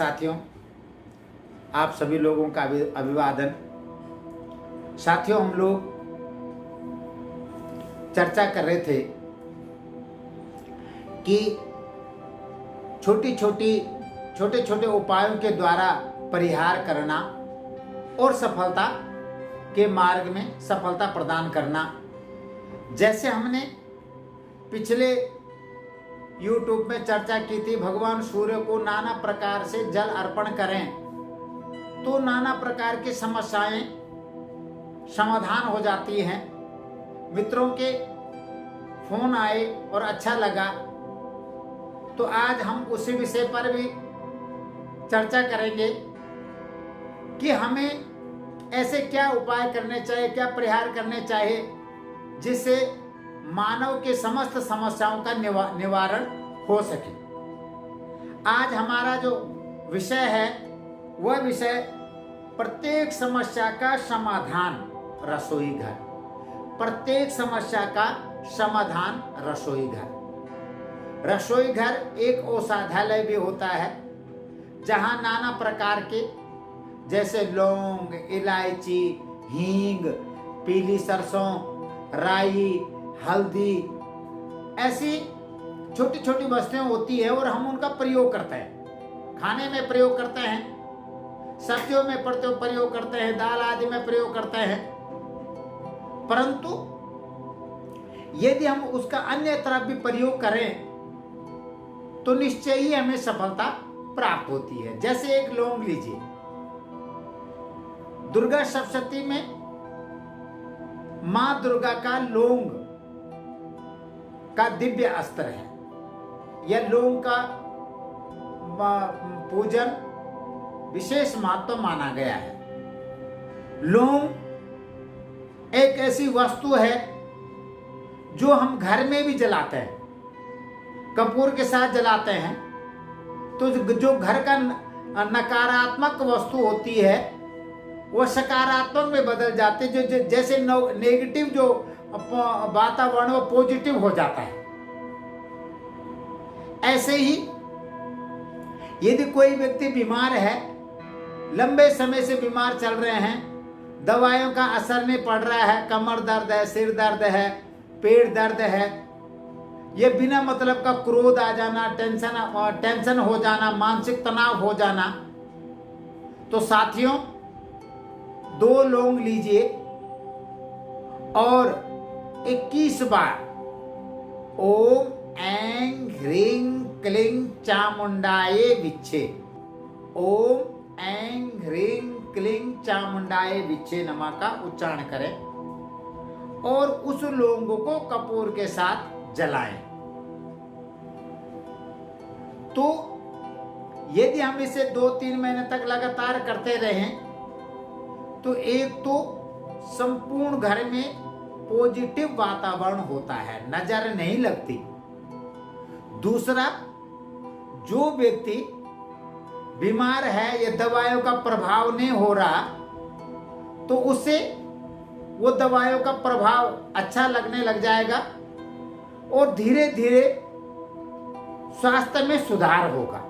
साथियों, आप सभी लोगों का अभिवादन। साथियों, हम लोग चर्चा कर रहे थे कि छोटे छोटे उपायों के द्वारा परिहार करना और सफलता के मार्ग में सफलता प्रदान करना। जैसे हमने पिछले YouTube में चर्चा की थी, भगवान सूर्य को नाना प्रकार से जल अर्पण करें तो नाना प्रकार की समस्याएं समाधान हो जाती हैं। मित्रों के फोन आए और अच्छा लगा, तो आज हम उसी विषय पर भी चर्चा करेंगे कि हमें ऐसे क्या उपाय करने चाहिए, क्या परिहार करने चाहिए जिससे मानव के समस्त समस्याओं का निवारण हो सके। आज हमारा जो विषय है वह विषय प्रत्येक समस्या का समाधान रसोई घर। प्रत्येक समस्या का समाधान रसोई घर। रसोई घर एक औषधालय भी होता है जहां नाना प्रकार के जैसे लौंग, इलायची, हींग, पीली सरसों, राई, हल्दी, ऐसी छोटी छोटी वस्तुएं होती है और हम उनका प्रयोग करते हैं। खाने में प्रयोग करते हैं, सब्जियों में प्रयोग करते हैं, दाल आदि में प्रयोग करते हैं। परंतु यदि हम उसका अन्य तरफ भी प्रयोग करें तो निश्चय ही हमें सफलता प्राप्त होती है। जैसे एक लौंग लीजिए, दुर्गा सप्तशती में मां दुर्गा का लौंग का दिव्य अस्त्र है। यह लौंग का पूजन विशेष महत्व माना गया है। लौंग एक ऐसी वस्तु है जो हम घर में भी जलाते हैं, कपूर के साथ जलाते हैं। तो जो घर का नकारात्मक वस्तु होती है वो सकारात्मक में बदल जाते, जो जैसे नेगेटिव जो वातावरण वो पॉजिटिव हो जाता है। ऐसे ही यदि कोई व्यक्ति बीमार है, लंबे समय से बीमार चल रहे हैं, दवाइयों का असर नहीं पड़ रहा है, कमर दर्द है, सिर दर्द है, पेट दर्द है, ये बिना मतलब का क्रोध आ जाना, टेंशन हो जाना, मानसिक तनाव हो जाना, तो साथियों 2 लौंग लीजिए और 21 बार ओम ऐं ह्रीं क्लीं चामुंडाये विच्छे, ओम ऐं ह्रीं क्लीं चामुंडाये विच्छे नमः का उच्चारण करें और उस लौंग को कपूर के साथ जलाएं। तो यदि हम इसे 2-3 महीने तक लगातार करते रहें तो एक तो संपूर्ण घर में पॉजिटिव वातावरण होता है, नजर नहीं लगती। दूसरा, जो व्यक्ति बीमार है या दवाइयों का प्रभाव नहीं हो रहा तो उसे वो दवाइयों का प्रभाव अच्छा लगने लग जाएगा और धीरे धीरे स्वास्थ्य में सुधार होगा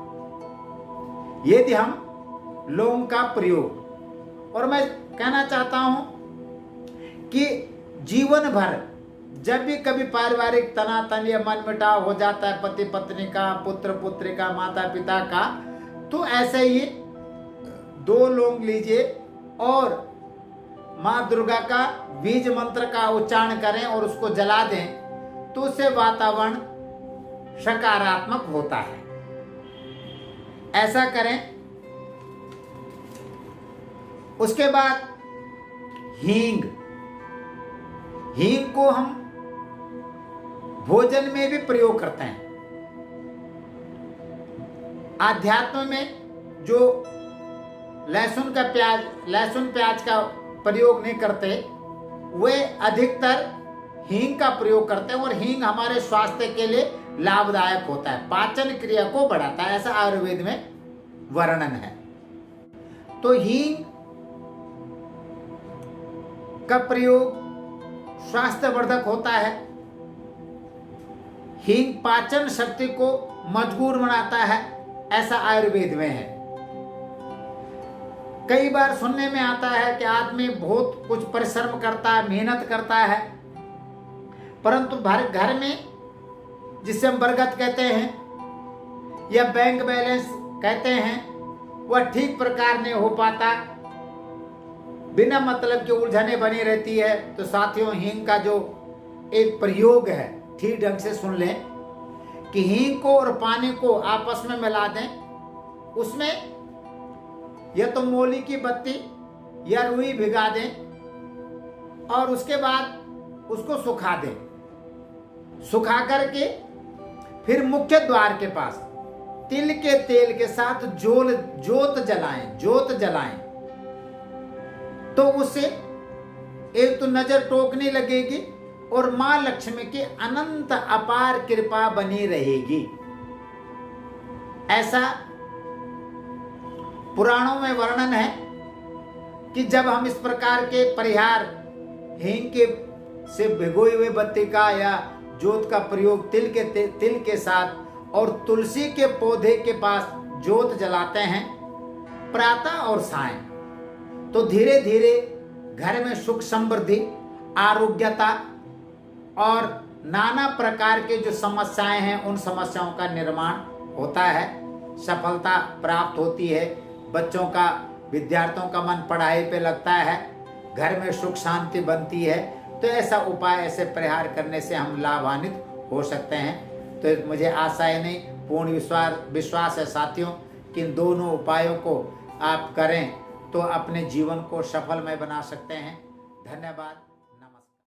यदि हम लौंग का प्रयोग। और मैं कहना चाहता हूं कि जीवन भर जब भी कभी पारिवारिक तनातन या मनमुटाव हो जाता है, पति पत्नी का, पुत्र पुत्री का, माता पिता का, तो ऐसे ही 2 लौंग लीजिए और मां दुर्गा का बीज मंत्र का उच्चारण करें और उसको जला दें तो उससे वातावरण सकारात्मक होता है। ऐसा करें। उसके बाद हींग को हम भोजन में भी प्रयोग करते हैं। आध्यात्म में जो लहसुन प्याज का प्रयोग नहीं करते, वे अधिकतर हींग का प्रयोग करते हैं और हींग हमारे स्वास्थ्य के लिए लाभदायक होता है, पाचन क्रिया को बढ़ाता है, ऐसा आयुर्वेद में वर्णन है। तो हींग का प्रयोग स्वास्थ्यवर्धक होता है। हींग पाचन शक्ति को मजबूत बनाता है, ऐसा आयुर्वेद में है। कई बार सुनने में आता है कि आदमी बहुत कुछ परिश्रम करता है, मेहनत करता है, परंतु घर में जिसे हम बरगद कहते हैं या बैंक बैलेंस कहते हैं, वह ठीक प्रकार नहीं हो पाता, बिना मतलब की उलझने बनी रहती है। तो साथियों, हींग का जो एक प्रयोग है, ठीक ढंग से सुन लें कि हींग को और पानी को आपस में मिला दें, उसमें या तो मोली की बत्ती या रुई भिगा दें और उसके बाद उसको सुखा दें। सुखा करके फिर मुख्य द्वार के पास तिल के तेल के साथ जोत जलाएं तो उससे एक तो नजर टोकने लगेगी और मां लक्ष्मी की अनंत अपार कृपा बनी रहेगी। ऐसा पुराणों में वर्णन है कि जब हम इस प्रकार के परिहार हींग के से भिगोई हुई बत्ती का या जोत का प्रयोग तिल के साथ और तुलसी के पौधे के पास जोत जलाते हैं प्रातः और सायं, तो धीरे धीरे घर में सुख समृद्धि, आरोग्यता और नाना प्रकार के जो समस्याएं हैं उन समस्याओं का निर्माण होता है, सफलता प्राप्त होती है, बच्चों का, विद्यार्थियों का मन पढ़ाई पे लगता है, घर में सुख शांति बनती है। तो ऐसा उपाय, ऐसे परिहार करने से हम लाभान्वित हो सकते हैं। तो मुझे आशा है नहीं, पूर्ण विश्वास है साथियों कि इन दोनों उपायों को आप करें तो अपने जीवन को सफलमय बना सकते हैं। धन्यवाद।